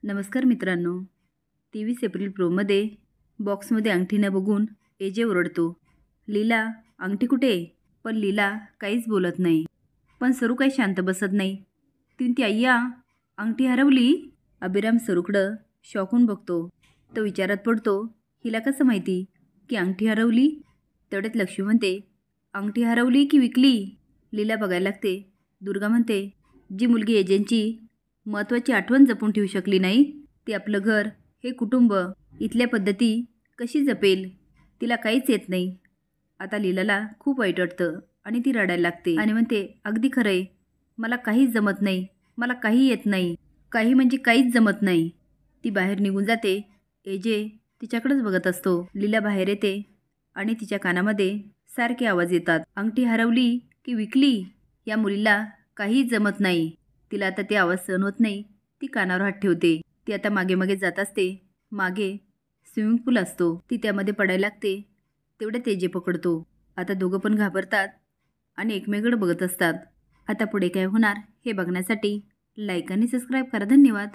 नमस्कार मित्रांनो, 23 एप्रिल प्रोमध्ये बॉक्समध्ये अंगठी न बघून एजे ओरडतो, लीला अंगठी कुठे? पण लीला काहीच बोलत नाही. पण सरू काही शांत बसत नाही. ती अय्या अंगठी हरवली. अभिराम सरूकडं शॉकून बघतो. तो विचारात पडतो, हिला कसं माहिती की अंगठी हरवली? तेवढ्यात लक्ष्मी म्हणते, अंगठी हरवली की विकली? लीला बघायला लागते. दुर्गा म्हणते, जी मुलगी एजंटची महत्त्वाची आठवण जपून ठेवू शकली नाही, ती आपलं घर, हे कुटुंब, इथल्या पद्धती कशी जपेल? तिला काहीच येत नाही. आता लीलाला खूप वाईट वाटतं आणि ती रडायला लागते आणि म्हणते, अगदी खरं आहे, मला काहीच जमत नाही, मला काही येत नाही, काही म्हणजे काहीच जमत नाही. ती बाहेर निघून जाते. एजे तिच्याकडेच बघत असतो. लीला बाहेर येते आणि तिच्या कानामध्ये सारखे आवाज येतात, अंगठी हरवली की विकली? या मुलीला काहीच जमत नाही. तिला आता ते आवाज सहन होत नाही. ती कानावर हात ठेवते. ती आता मागे मागे जात असते. मागे स्विमिंग पूल असतो. ती त्यामध्ये पडायला लागते. तेवढ्यात तेजे पकडतो. आता दोघं पण घाबरतात आणि एकमेकडे बघत असतात. आता पुढे काय होणार हे बघण्यासाठी लाईक आणि सबस्क्राईब करा. धन्यवाद.